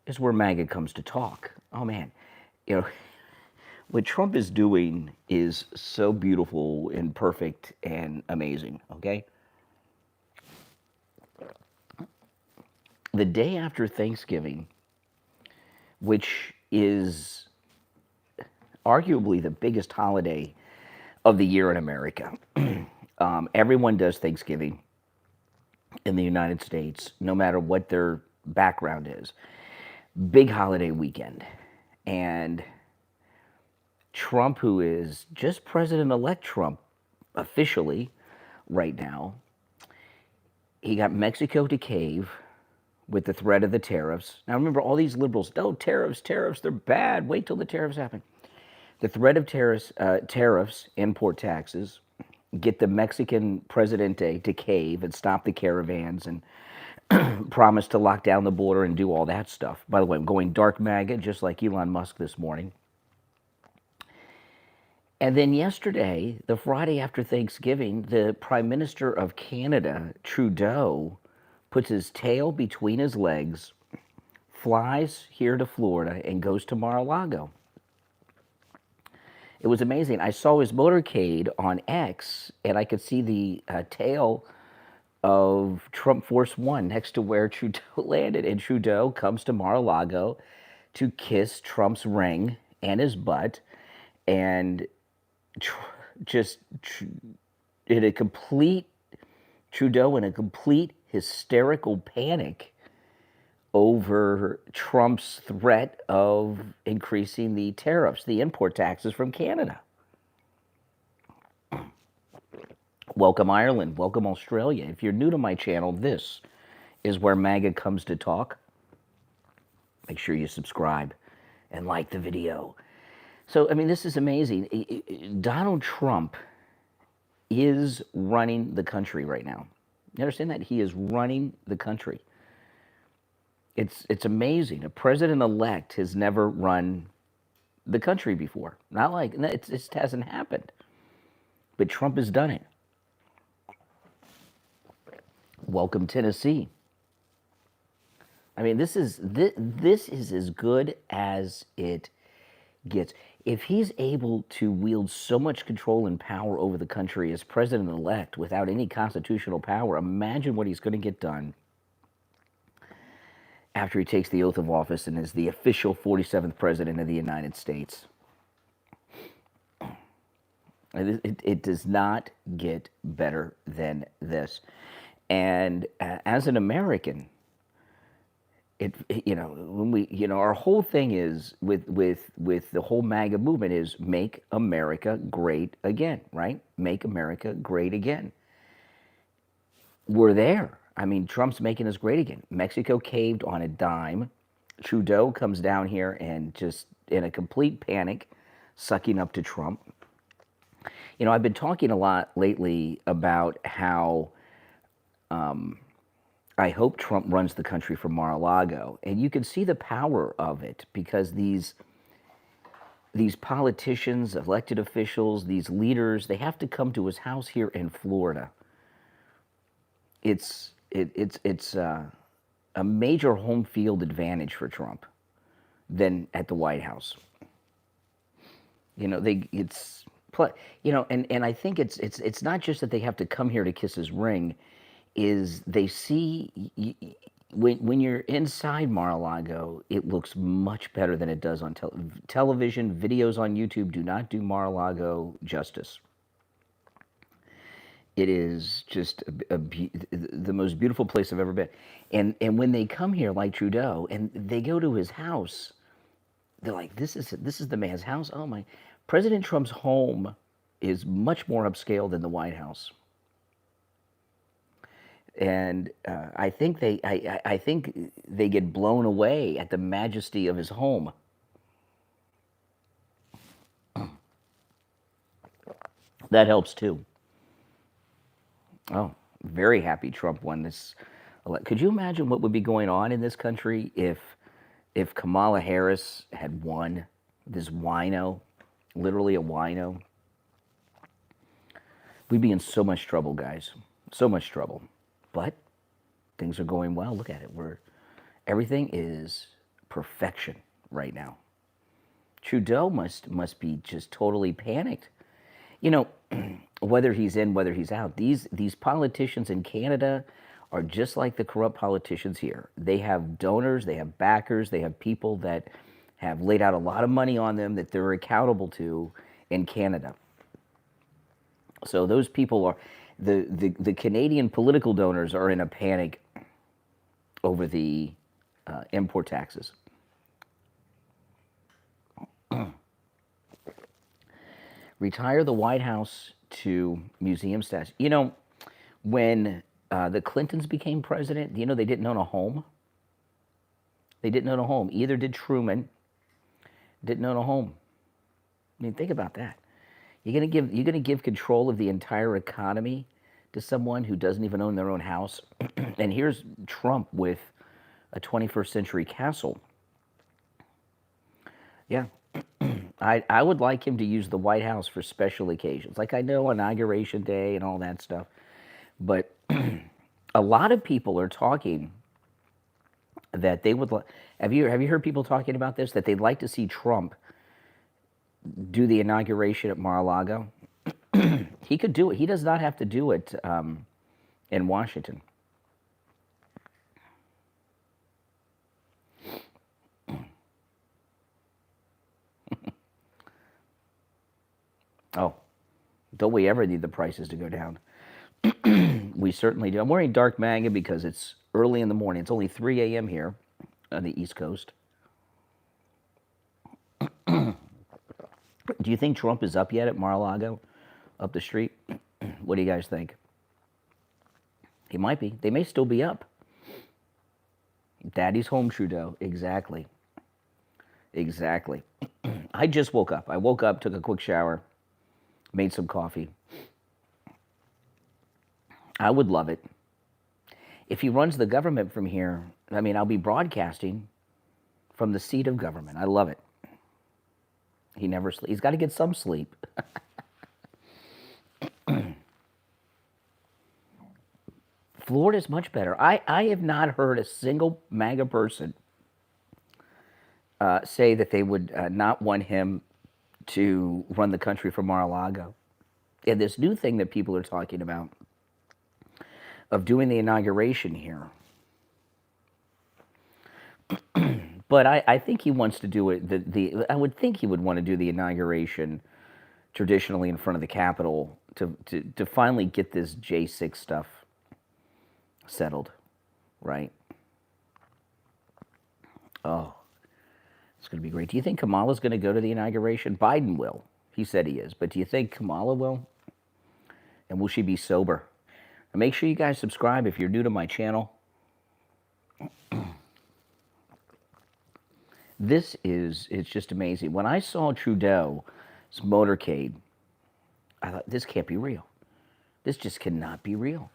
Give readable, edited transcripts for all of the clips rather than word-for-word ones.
is where MAGA comes to talk. Oh man, you know, what Trump is doing is so beautiful and perfect and amazing, okay? The day after Thanksgiving, which is arguably the biggest holiday of the year in America, everyone does Thanksgiving in the United States, no matter what their background is. Big holiday weekend. And Trump, who is just President-elect Trump officially right now, he got Mexico to cave with the threat of the tariffs. Now remember, all these liberals, no, tariffs, they're bad. Wait till the tariffs happen. The threat of tariffs, import taxes, get the Mexican Presidente to cave and stop the caravans and promise to lock down the border and do all that stuff. By the way, I'm going dark MAGA, just like Elon Musk this morning. And then yesterday, the Friday after Thanksgiving, the Prime Minister of Canada, Trudeau, puts his tail between his legs, flies here to Florida, and goes to Mar-a-Lago. It was amazing. I saw his motorcade on X, and I could see the tail of Trump Force One next to where Trudeau landed. And Trudeau comes to Mar-a-Lago to kiss Trump's ring and his butt, and just in a complete Trudeau in a complete hysterical panic over Trump's threat of increasing the tariffs, the import taxes from Canada. Welcome Ireland, welcome Australia. If you're new to my channel, this is where MAGA comes to talk. Make sure you subscribe and like the video. So, I mean, this is amazing. Donald Trump is running the country right now. You understand that? He is running the country. It's amazing. A president-elect has never run the country before. Not like, it just hasn't happened. But Trump has done it. Welcome, Tennessee. I mean, this is as good as it gets. If he's able to wield so much control and power over the country as president-elect without any constitutional power, imagine what he's going to get done after he takes the oath of office and is the official 47th president of the United States. It does not get better than this. And as an American, when we, our whole thing is with the whole MAGA movement is make America great again, right? Make America great again. We're there. I mean, Trump's making us great again. Mexico caved on a dime. Trudeau comes down here and just in a complete panic, sucking up to Trump. I've been talking a lot lately about how I hope Trump runs the country from Mar-a-Lago. And you can see the power of it because these politicians, elected officials, these leaders, they have to come to his house here in Florida. It's a major home field advantage for Trump than at the White House. And I think it's not just that they have to come here to kiss his ring, is they see when you're inside Mar-a-Lago, it looks much better than it does on television. Videos on YouTube do not do Mar-a-Lago justice. It is just the most beautiful place I've ever been. And when they come here, like Trudeau, and they go to his house, they're like, this is the man's house? Oh my. President Trump's home is much more upscale than the White House. And I think they get blown away at the majesty of his home. That helps too. Oh, very happy Trump won this. Could you imagine what would be going on in this country if Kamala Harris had won? This wino, literally a wino. We'd be in so much trouble, guys. So much trouble. But things are going well. Look at it. Everything is perfection right now. Trudeau must be just totally panicked. You know, whether he's in, whether he's out, these politicians in Canada are just like the corrupt politicians here. They have donors, they have backers, they have people that have laid out a lot of money on them that they're accountable to in Canada. So those people are, the Canadian political donors are in a panic over the import taxes. Retire the White House to museum status. You know, when the Clintons became president, you know they didn't own a home? They didn't own a home. Either did Truman. Didn't own a home. I mean, think about that. You're gonna give control of the entire economy to someone who doesn't even own their own house. And here's Trump with a 21st century castle. Yeah. I would like him to use the White House for special occasions. Like I know Inauguration Day and all that stuff. But a lot of people are talking that they would have you heard people talking about this, that they'd like to see Trump do the inauguration at Mar-a-Lago? He could do it. He does not have to do it in Washington. Oh, don't we ever need the prices to go down? We certainly do. I'm wearing dark manga because it's early in the morning. It's only 3 a.m. here on the East Coast. Do you think Trump is up yet at Mar-a-Lago, up the street? What do you guys think? He might be. They may still be up. Daddy's home, Trudeau. Exactly. Exactly. I just woke up. I woke up, took a quick shower, made some coffee. I would love it. If he runs the government from here, I mean, I'll be broadcasting from the seat of government. I love it. He never sleeps. He's got to get some sleep. Florida's much better. I have not heard a single MAGA person say that they would not want him to run the country from Mar-a-Lago. And this new thing that people are talking about of doing the inauguration here. But I think he wants to do it. I would think he would want to do the inauguration traditionally in front of the Capitol to finally get this J6 stuff settled, right? Oh, it's going to be great. Do you think Kamala's going to go to the inauguration? Biden will. He said he is. But do you think Kamala will? And will she be sober? And make sure you guys subscribe if you're new to my channel. It's just amazing. When I saw Trudeau's motorcade, I thought, this can't be real. This just cannot be real.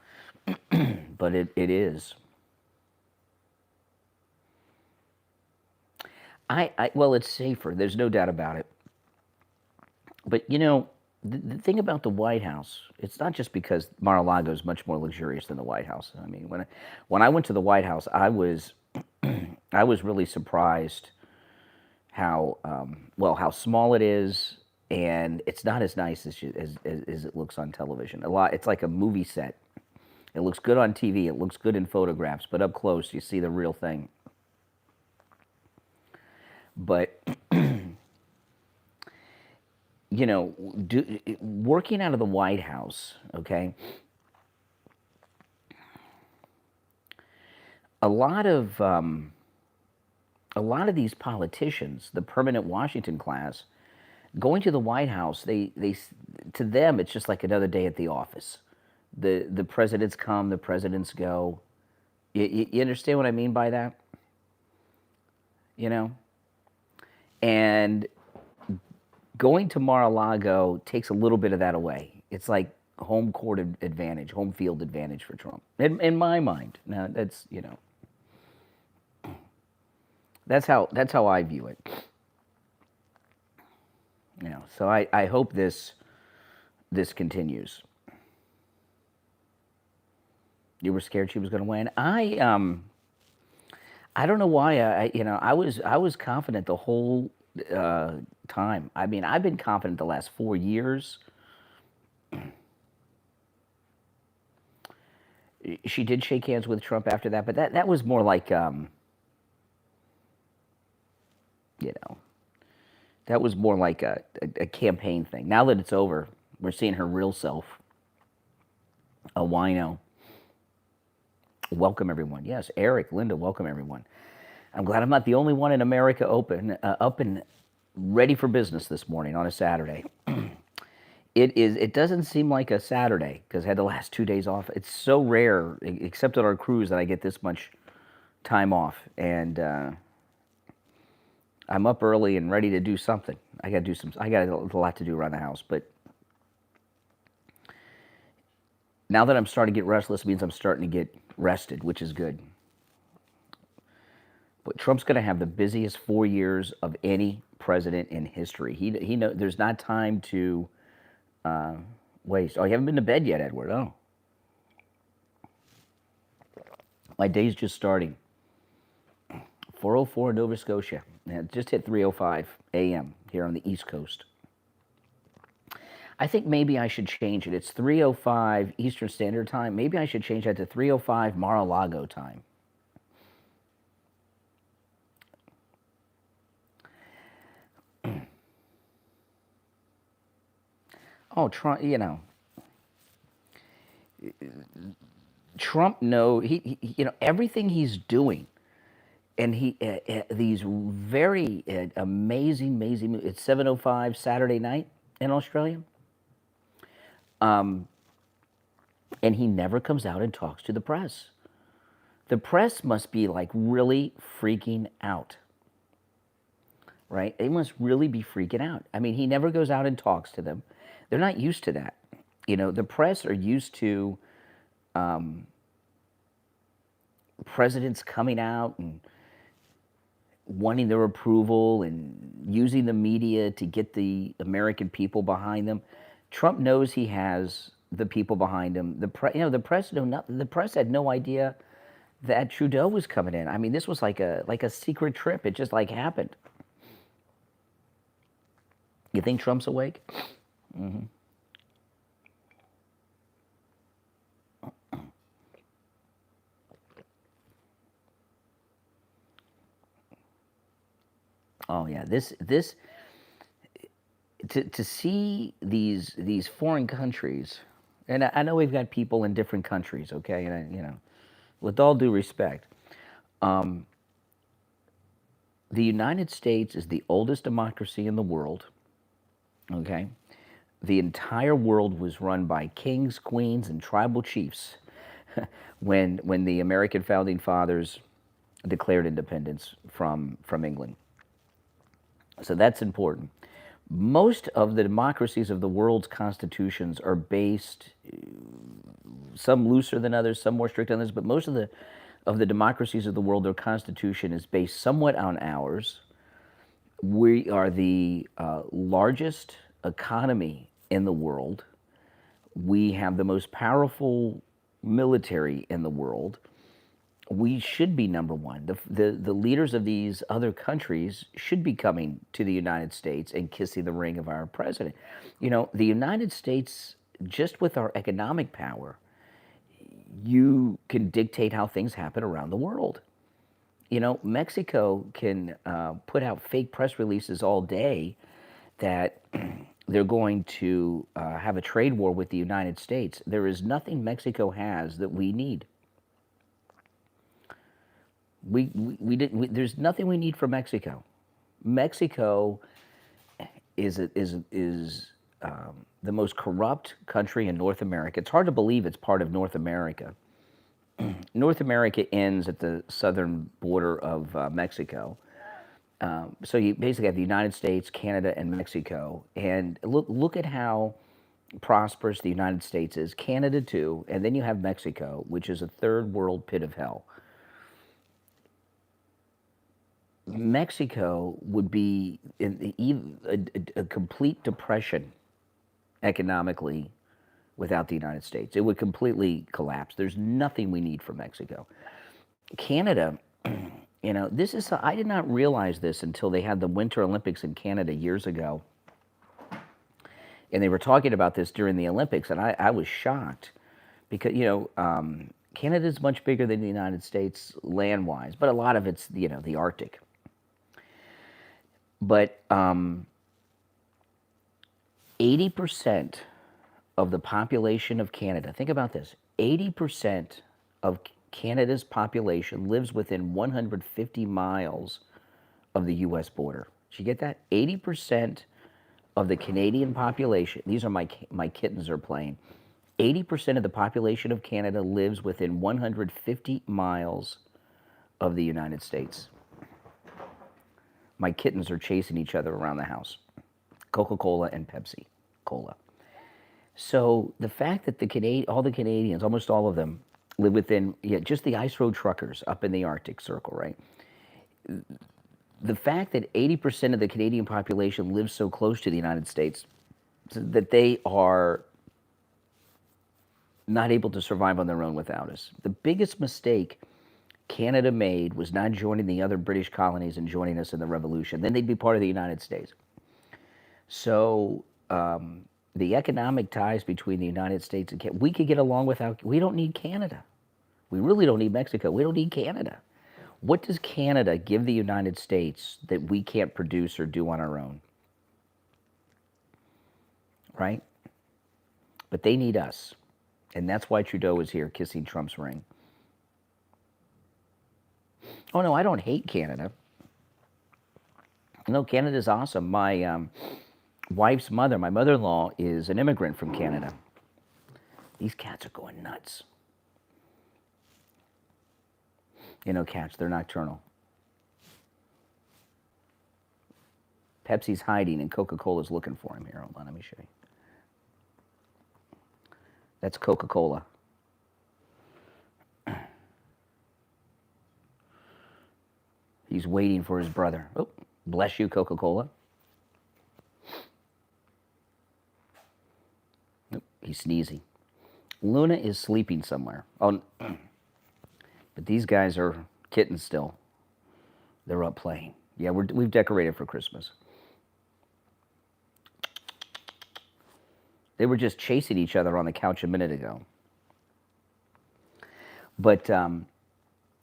But it is. Well, it's safer. There's no doubt about it. But, you know, the thing about the White House, it's not just because Mar-a-Lago is much more luxurious than the White House. I mean, when I went to the White House, I was really surprised how small it is, and it's not as nice as it looks on television. It's like a movie set. It looks good on TV. It looks good in photographs, but up close, you see the real thing. But you know, working out of the White House, okay, a lot of these politicians, the permanent Washington class, going to the White House, they to them it's just like another day at the office. The presidents come, the presidents go. You understand what I mean by that? You know, and going to Mar-a-Lago takes a little bit of that away. It's like home court advantage, home field advantage for Trump, in my mind. Now that's, you know, that's how I view it. You know, so I hope this continues. You were scared she was going to win. I I don't know why. I was confident the whole time. I mean, I've been confident the last 4 years. She did shake hands with Trump after that, but that was more like, you know, that was more like a campaign thing. Now that it's over, we're seeing her real self, a wino. Welcome, everyone. Yes, Eric, Linda, welcome, everyone. I'm glad I'm not the only one in America up and ready for business this morning on a Saturday. It doesn't seem like a Saturday because I had the last 2 days off. It's so rare, except on our cruise, that I get this much time off. And I'm up early and ready to do something. I got a lot to do around the house. But now that I'm starting to get restless, means I'm starting to get rested, which is good. But Trump's going to have the busiest 4 years of any president in history. He know there's not time to waste. Oh, you haven't been to bed yet, Edward? Oh, my day's just starting. 4:04 in Nova Scotia. Yeah, just hit 3:05 a.m. here on the East Coast. I think maybe I should change it. It's 3:05 Eastern Standard Time. Maybe I should change that to 3:05 Mar-a-Lago time. Oh, Trump, Trump everything he's doing, and these very amazing. It's 7:05 Saturday night in Australia. And he never comes out and talks to the press. The press must be like really freaking out, right? They must really be freaking out. I mean, he never goes out and talks to them. They're not used to that. The press are used to presidents coming out and wanting their approval and using the media to get the American people behind them. Trump knows he has the people behind him. The press know nothing. The press had no idea that Trudeau was coming in. I mean, this was like a secret trip. It just like happened. You think Trump's awake? Mm-hmm. Oh yeah, this to see these foreign countries, and I know we've got people in different countries, okay, and with all due respect, the United States is the oldest democracy in the world, okay. The entire world was run by kings, queens, and tribal chiefs when the American founding fathers declared independence from England. So that's important. Most of the democracies of the world's constitutions are based, some looser than others, some more strict than others, but most of the democracies of the world, their constitution is based somewhat on ours. We are the largest economy in the world. We have the most powerful military in the world. We should be number one. The leaders of these other countries should be coming to the United States and kissing the ring of our president. The United States, just with our economic power, you can dictate how things happen around the world. Mexico can put out fake press releases all day that they're going to have a trade war with the United States. There is nothing Mexico has that we need. There's nothing we need from Mexico. Mexico is the most corrupt country in North America. It's hard to believe it's part of North America. North America ends at the southern border of Mexico. So you basically have the United States, Canada, and Mexico. And look at how prosperous the United States is. Canada too, and then you have Mexico, which is a third world pit of hell. Mexico would be in a complete depression economically without the United States. It would completely collapse. There's nothing we need from Mexico. Canada You know, this is, I did not realize this until they had the Winter Olympics in Canada years ago. And they were talking about this during the Olympics, and I was shocked because, Canada is much bigger than the United States land-wise, but a lot of it's, the Arctic. But 80% of the population of Canada, think about this, 80% of Canada's population lives within 150 miles of the U.S. border. Did you get that? 80% of the Canadian population, these are my kittens are playing, 80% of the population of Canada lives within 150 miles of the United States. My kittens are chasing each other around the house. Coca-Cola and Pepsi Cola. So the fact that all the Canadians, almost all of them, live within, just the ice road truckers up in the Arctic Circle, right? The fact that 80% of the Canadian population lives so close to the United States that they are not able to survive on their own without us. The biggest mistake Canada made was not joining the other British colonies and joining us in the Revolution. Then they'd be part of the United States. So the economic ties between the United States and Canada, we could get along without, we don't need Canada. We really don't need Mexico. We don't need Canada. What does Canada give the United States that we can't produce or do on our own? Right? But they need us. And that's why Trudeau is here kissing Trump's ring. Oh, no, I don't hate Canada. No, Canada's awesome. My wife's mother, my mother-in-law, is an immigrant from Canada. These cats are going nuts. Cats, they're nocturnal. Pepsi's hiding and Coca-Cola's looking for him here. Hold on, let me show you. That's Coca-Cola. He's waiting for his brother. Oh, bless you, Coca-Cola. Nope, he's sneezing. Luna is sleeping somewhere. Oh, but these guys are kittens still. They're up playing. Yeah, we've decorated for Christmas. They were just chasing each other on the couch a minute ago. But, oh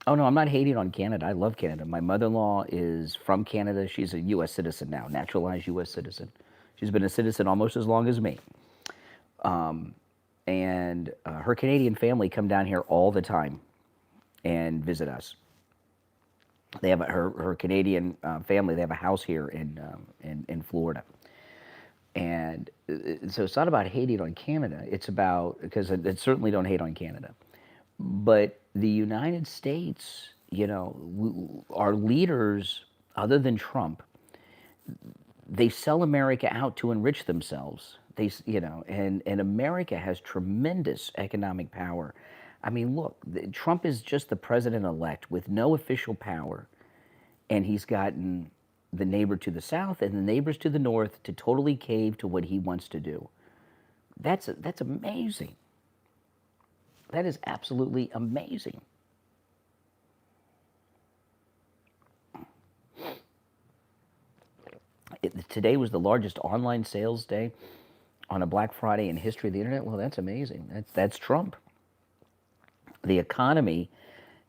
no, I'm not hating on Canada. I love Canada. My mother-in-law is from Canada. She's a U.S. citizen now, naturalized U.S. citizen. She's been a citizen almost as long as me. And her Canadian family come down here all the time and visit us. They have her Canadian family. They have a house here in Florida. And so it's not about hating on Canada. It's about, because I certainly don't hate on Canada. But the United States, our leaders, other than Trump, they sell America out to enrich themselves. And America has tremendous economic power. I mean, look, Trump is just the president-elect with no official power, and he's gotten the neighbor to the south and the neighbors to the north to totally cave to what he wants to do. That's amazing. That is absolutely amazing. Today was the largest online sales day on a Black Friday in history of the internet. Well, that's amazing. That's Trump. The economy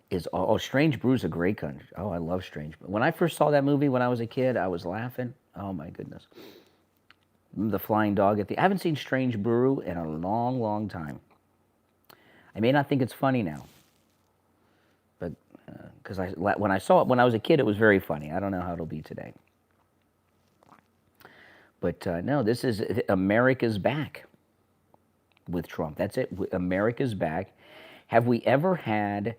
is, Strange Brew's a great country. Oh, I love Strange Brew. When I first saw that movie when I was a kid, I was laughing. Oh my goodness. The flying dog I haven't seen Strange Brew in a long, long time. I may not think it's funny now, but because when I saw it when I was a kid, it was very funny. I don't know how it'll be today. But no, this is America's back with Trump. That's it. America's back. Have we ever had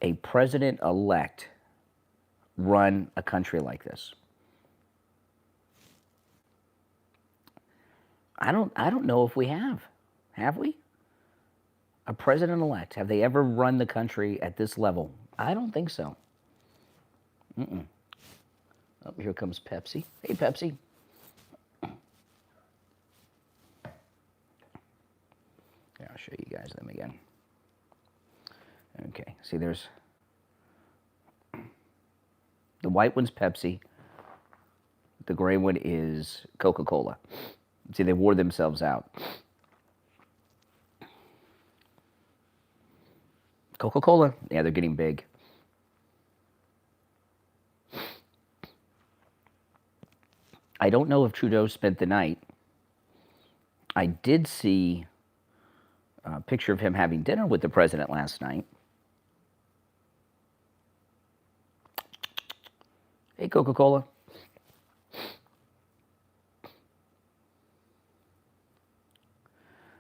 a president-elect run a country like this? I don't know if we have. Have we? A president-elect, have they ever run the country at this level? I don't think so. Oh, here comes Pepsi. Hey, Pepsi. Yeah, I'll show you guys them again. Okay, see, white one's Pepsi. The gray one is Coca-Cola. See, they wore themselves out. Coca-Cola, yeah, they're getting big. I don't know if Trudeau spent the night. I did see a picture of him having dinner with the president last night. Hey, Coca-Cola.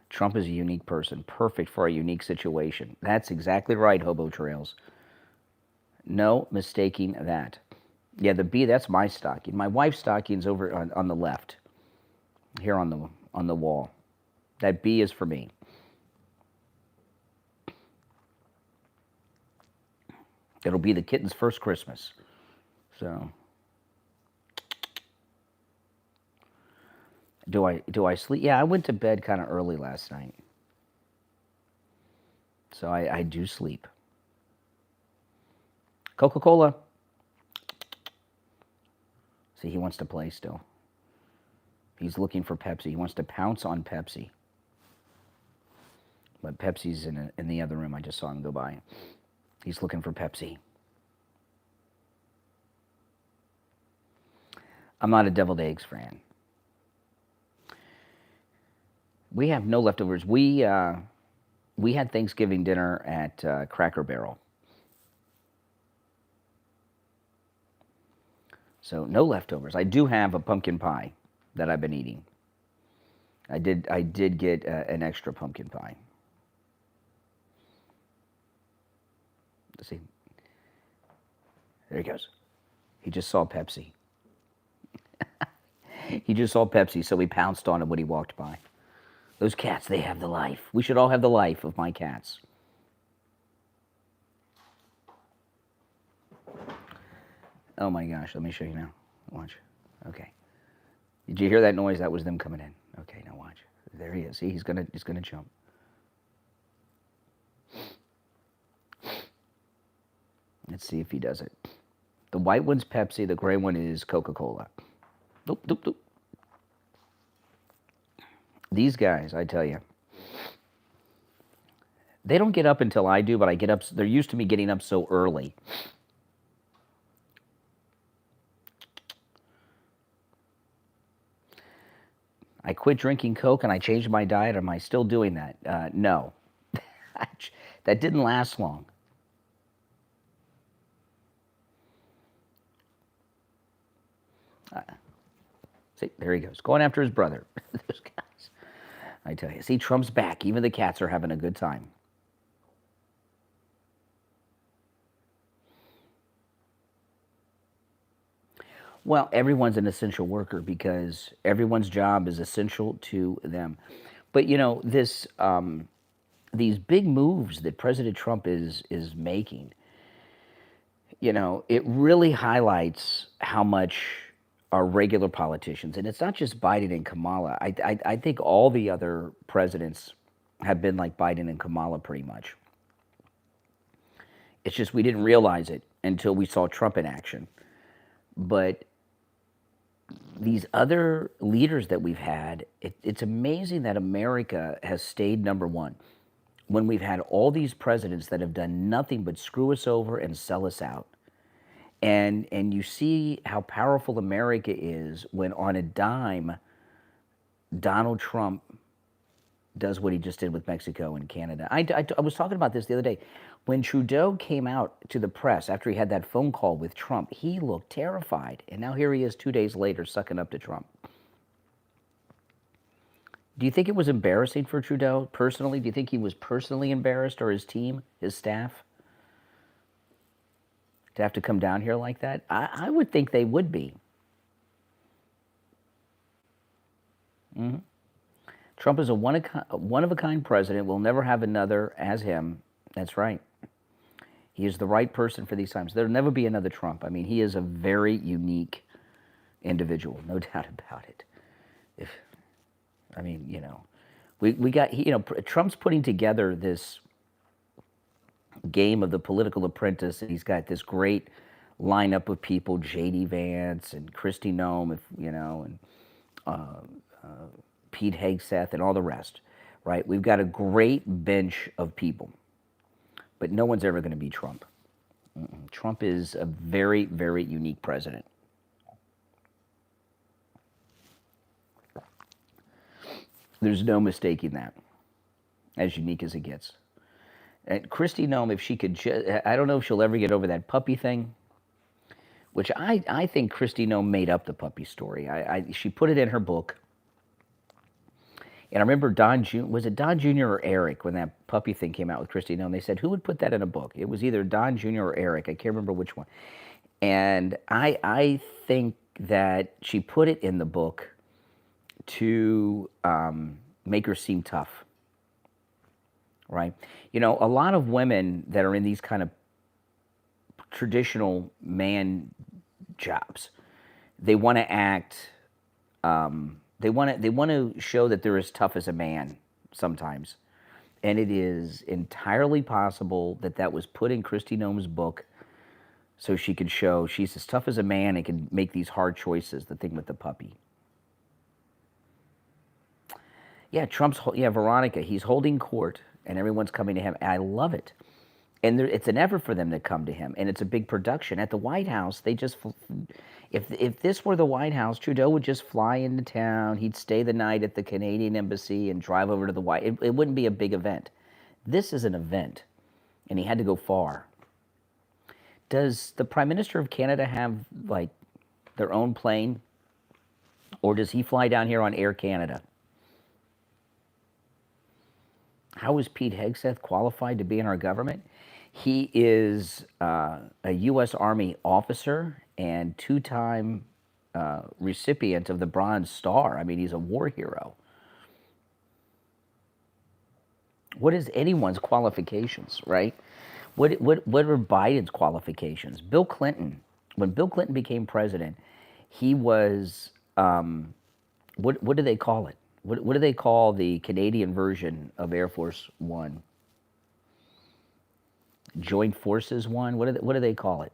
Trump is a unique person, perfect for a unique situation. That's exactly right, Hobo Trails. No mistaking that. Yeah, the B, that's my stocking. My wife's stocking's over on the left, here on the wall. That B is for me. It'll be the kitten's first Christmas. So, do I sleep? Yeah, I went to bed kind of early last night. So I do sleep. Coca-Cola. See, he wants to play still. He's looking for Pepsi. He wants to pounce on Pepsi. But Pepsi's in the other room. I just saw him go by. He's looking for Pepsi. I'm not a deviled eggs fan. We have no leftovers. We had Thanksgiving dinner at Cracker Barrel. So no leftovers. I do have a pumpkin pie that I've been eating. I did get an extra pumpkin pie. Let's see. There he goes. He just saw Pepsi. He just saw Pepsi, so he pounced on it when he walked by. Those cats, they have the life. We should all have the life of my cats. Oh my gosh, let me show you now. Watch. Okay. Did you hear that noise? That was them coming in. Okay, now watch. There he is. See, he's gonna jump. Let's see if he does it. The white one's Pepsi, the gray one is Coca-Cola. Doop, doop, doop. These guys, I tell you, they don't get up until I do, but I get up. They're used to me getting up so early. I quit drinking Coke and I changed my diet. Am I still doing that? No. That didn't last long. See, there he goes, going after his brother. Those guys. I tell you, see, Trump's back. Even the cats are having a good time. Well, everyone's an essential worker because everyone's job is essential to them. But you know, these big moves that President Trump is making, you know, it really highlights how much our regular politicians, and it's not just Biden and Kamala. I think all the other presidents have been like Biden and Kamala pretty much. It's just we didn't realize it until we saw Trump in action. But these other leaders that we've had, it's amazing that America has stayed number one when we've had all these presidents that have done nothing but screw us over and sell us out. And you see how powerful America is when on a dime, Donald Trump does what he just did with Mexico and Canada. I was talking about this the other day. When Trudeau came out to the press after he had that phone call with Trump, he looked terrified. And now here he is 2 days later sucking up to Trump. Do you think it was embarrassing for Trudeau personally? Do you think he was personally embarrassed, or his team, his staff, to have to come down here like that? I would think they would be. Mm-hmm. Trump is a one-of-a-kind president. We'll never have another as him. That's right. He is the right person for these times. There'll never be another Trump. I mean, he is a very unique individual, no doubt about it. We got, you know, Trump's putting together this game of the political apprentice, and he's got this great lineup of people, J.D. Vance and Christy Nome, if you know, and Pete Hegseth and all the rest, right? We've got a great bench of people, but no one's ever going to be Trump. Trump is a very, very unique president. There's no mistaking that, as unique as it gets. And Christy Nome, if she could I don't know if she'll ever get over that puppy thing, which I think Christy Nome made up the puppy story. She put it in her book. And I remember was it Don Jr. or Eric when that puppy thing came out with Christy Nome? They said, who would put that in a book? It was either Don Jr. or Eric. I can't remember which one. And I think that she put it in the book to make her seem tough, right? You know, a lot of women that are in these kind of traditional man jobs, they want to act, they want to show that they're as tough as a man sometimes. And it is entirely possible that that was put in Christy Nome's book so she could show she's as tough as a man and can make these hard choices, the thing with the puppy. Yeah, Veronica, he's holding court and everyone's coming to him. I love it. And it's an effort for them to come to him, and it's a big production. At the White House, they just, if this were the White House, Trudeau would just fly into town, he'd stay the night at the Canadian Embassy and drive over to the White House. It wouldn't be a big event. This is an event, and he had to go far. Does the Prime Minister of Canada have, like, their own plane, or does he fly down here on Air Canada? How is Pete Hegseth qualified to be in our government? He is a U.S. Army officer and two-time recipient of the Bronze Star. I mean, he's a war hero. What is anyone's qualifications, right? What are Biden's qualifications? Bill Clinton, when Bill Clinton became president, he was, what do they call it? What do they call the Canadian version of Air Force One? Joint Forces One? What do they call it?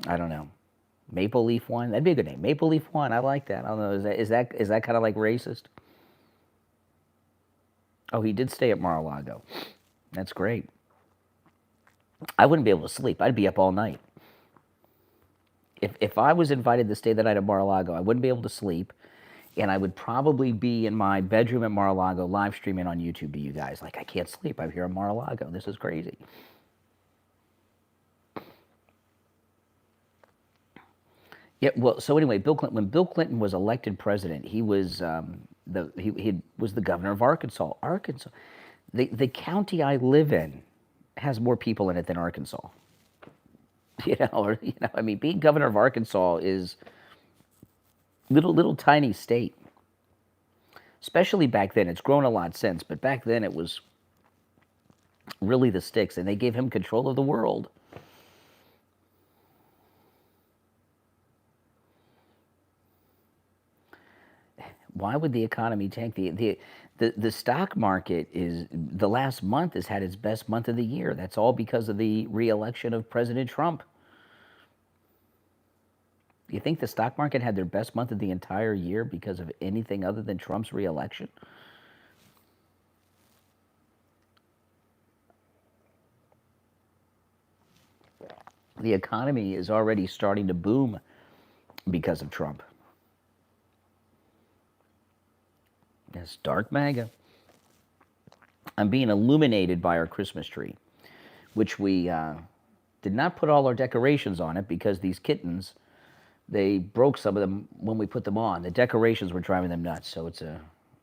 I don't know. Maple Leaf One? That'd be a good name. Maple Leaf One. I like that. I don't know. Is that kind of like racist? Oh, he did stay at Mar-a-Lago. That's great. I wouldn't be able to sleep. I'd be up all night. If I was invited to stay the night at Mar-a-Lago, I wouldn't be able to sleep. And I would probably be in my bedroom at Mar-a-Lago live streaming on YouTube to you guys. Like, I can't sleep. I'm here at Mar-a-Lago. This is crazy. Yeah, well, so anyway, when Bill Clinton was elected president, he was he was the governor of Arkansas. Arkansas, the county I live in has more people in it than Arkansas. I mean, being governor of Arkansas is little tiny state. Especially back then. It's grown a lot since, but back then it was really the sticks, and they gave him control of the world. Why would the economy tank? The stock market is, the last month has had its best month of the year. That's all because of the re-election of President Trump. Do you think the stock market had their best month of the entire year because of anything other than Trump's re-election? The economy is already starting to boom because of Trump. Yes, dark MAGA. I'm being illuminated by our Christmas tree, which we did not put all our decorations on it because these kittens, they broke some of them when we put them on. The decorations were driving them nuts, so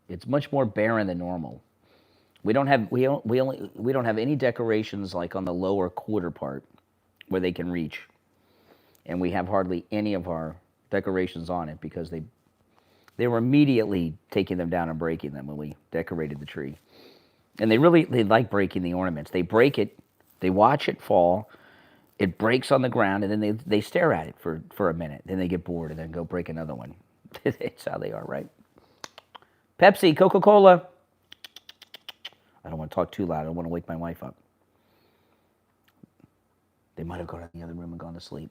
it's much more barren than normal. We don't have any decorations like on the lower quarter part where they can reach, and we have hardly any of our decorations on it because they were immediately taking them down and breaking them when we decorated the tree. And they like breaking the ornaments. They break it, they watch it fall, it breaks on the ground, and then they stare at it for a minute. Then they get bored and then go break another one. That's how they are, right? Pepsi, Coca-Cola. I don't want to talk too loud. I don't want to wake my wife up. They might have gone in the other room and gone to sleep.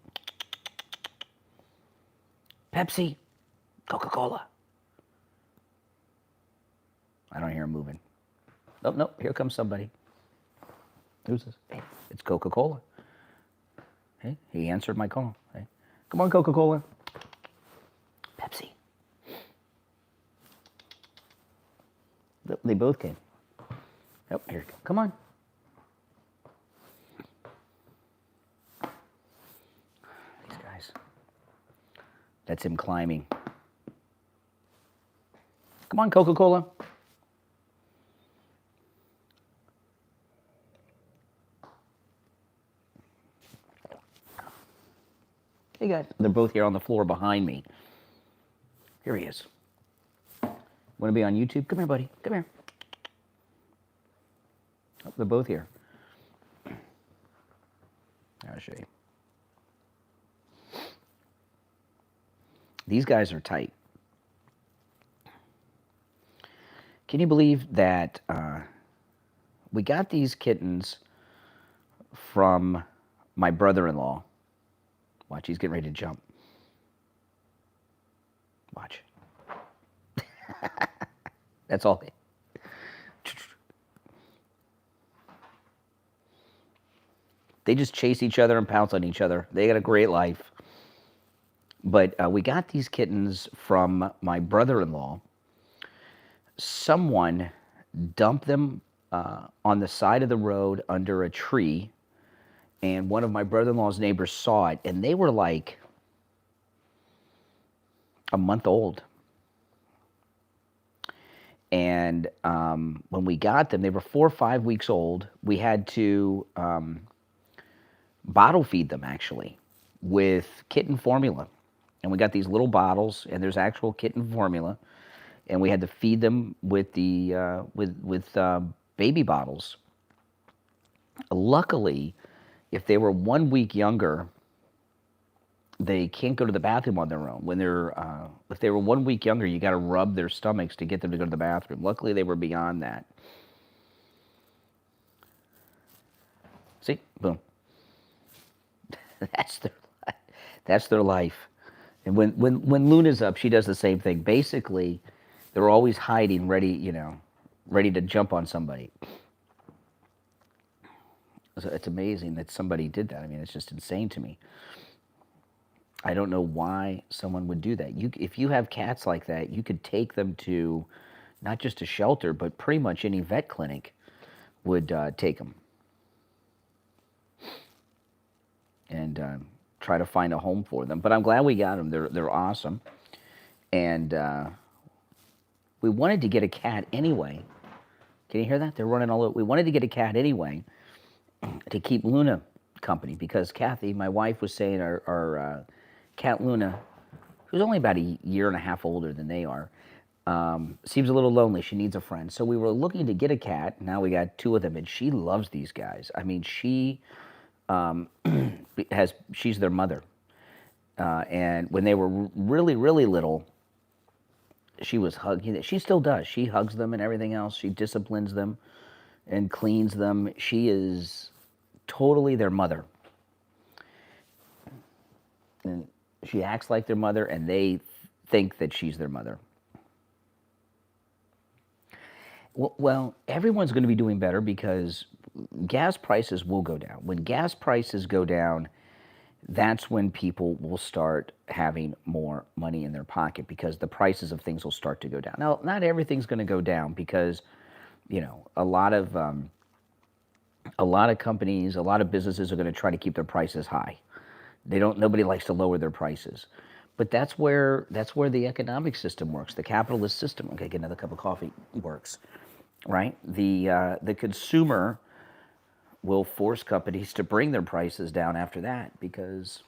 Pepsi, Coca-Cola. I don't hear him moving. Oh, no, here comes somebody. Who's this? Hey, it's Coca-Cola. Hey, he answered my call. Hey, come on, Coca-Cola. Pepsi. They both came. Oh, here you go. Come on. These guys. That's him climbing. Come on, Coca-Cola. Hey, guys. They're both here on the floor behind me. Here he is. Want to be on YouTube? Come here, buddy. Come here. Oh, they're both here. I'll show you. These guys are tight. Can you believe that we got these kittens from my brother-in-law? Watch, he's getting ready to jump. Watch. That's all. They just chase each other and pounce on each other. They got a great life. But we got these kittens from my brother-in-law. Someone dumped them on the side of the road under a tree, and one of my brother-in-law's neighbors saw it, and they were like a month old. And when we got them, they were 4 or 5 weeks old. We had to bottle feed them, actually, with kitten formula. And we got these little bottles, and there's actual kitten formula. And we had to feed them with the baby bottles. Luckily, if they were 1 week younger, they can't go to the bathroom on their own. When they're if they were 1 week younger, you got to rub their stomachs to get them to go to the bathroom. Luckily, they were beyond that. See, boom. That's their life. And when Luna's up, she does the same thing. Basically, they're always hiding, ready to jump on somebody. So it's amazing that somebody did that. I mean, it's just insane to me. I don't know why someone would do that. If you have cats like that, you could take them to not just a shelter, but pretty much any vet clinic would take them and try to find a home for them. But I'm glad we got them. They're awesome, and we wanted to get a cat anyway. Can you hear that? They're running all over. We wanted to get a cat anyway to keep Luna company because Kathy, my wife, was saying our cat Luna, who's only about a year and a half older than they are, seems a little lonely. She needs a friend. So we were looking to get a cat. Now we got 2 of them, and she loves these guys. I mean, she she's their mother. And when they were really, really little, she was hugging. She still does. She hugs them and everything else. She disciplines them and cleans them. She is totally their mother. And she acts like their mother, and they think that she's their mother. Well, everyone's going to be doing better because gas prices will go down. When gas prices go down, that's when people will start having more money in their pocket because the prices of things will start to go down. Now, not everything's going to go down because, a lot of companies, a lot of businesses are going to try to keep their prices high. Nobody likes to lower their prices. But that's where the economic system works. The capitalist system, okay, get another cup of coffee, works, right? The consumer will force companies to bring their prices down after that because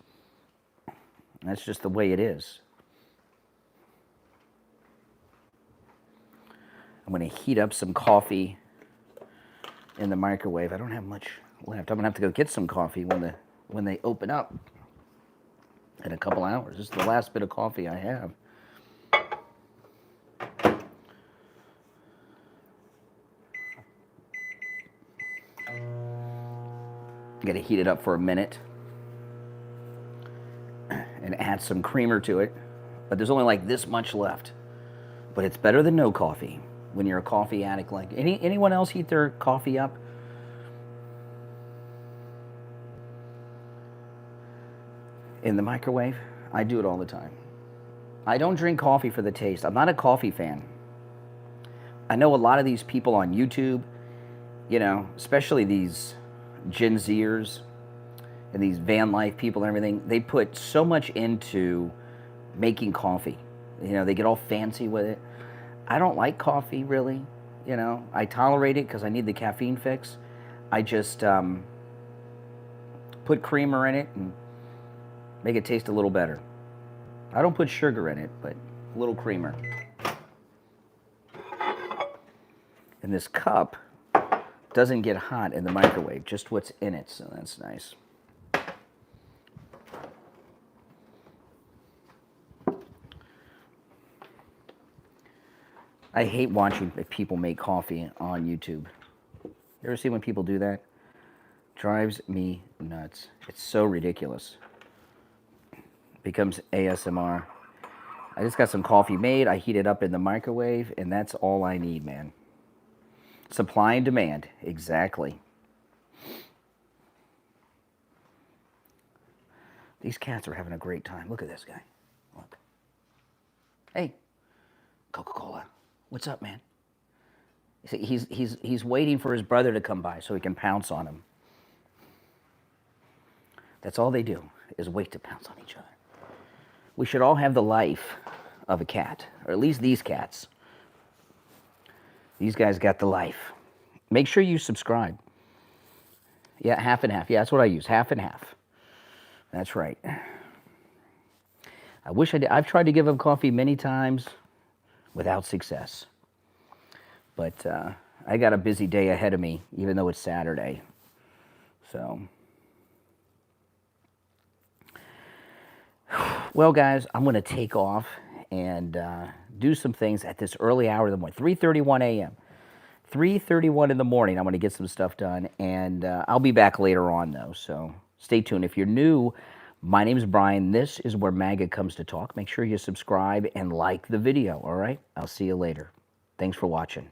that's just the way it is. I'm going to heat up some coffee in the microwave. I don't have much left. I'm going to have to go get some coffee when they open up in a couple hours. This is the last bit of coffee I have. Got to heat it up for a minute and add some creamer to it. but there's only like this much left. But it's better than no coffee when you're a coffee addict. Like anyone else heat their coffee up? In the microwave? I do it all the time. I don't drink coffee for the taste. I'm not a coffee fan. I know a lot of these people on YouTube, you know, especially these Gen Zers and these van life people and everything, they put so much into making coffee. You know, they get all fancy with it. I don't like coffee, really. You know, I tolerate it because I need the caffeine fix. I just put creamer in it and make it taste a little better. I don't put sugar in it, but a little creamer. And this cup doesn't get hot in the microwave, just what's in it, so that's nice. I hate watching people make coffee on YouTube. You ever see when people do that? Drives me nuts. It's so ridiculous. Becomes ASMR. I just got some coffee made. I heat it up in the microwave, and that's all I need, man. Supply and demand, exactly. These cats are having a great time. Look at this guy. Look. Hey, Coca-Cola. What's up, man? He's waiting for his brother to come by so he can pounce on him. That's all they do, is wait to pounce on each other. We should all have the life of a cat, or at least these cats. These guys got the life. Make sure you subscribe. Yeah, half and half. Yeah, that's what I use, half and half. That's right. I wish I did. I've tried to give up coffee many times without success. But I got a busy day ahead of me, even though it's Saturday. So, well, guys, I'm going to take off and do some things at this early hour of the morning, 3:31 a.m. 3:31 in the morning, I'm going to get some stuff done, and I'll be back later on, though, so stay tuned. If you're new, my name is Brian. This is where MAGA comes to talk. Make sure you subscribe and like the video, all right? I'll see you later. Thanks for watching.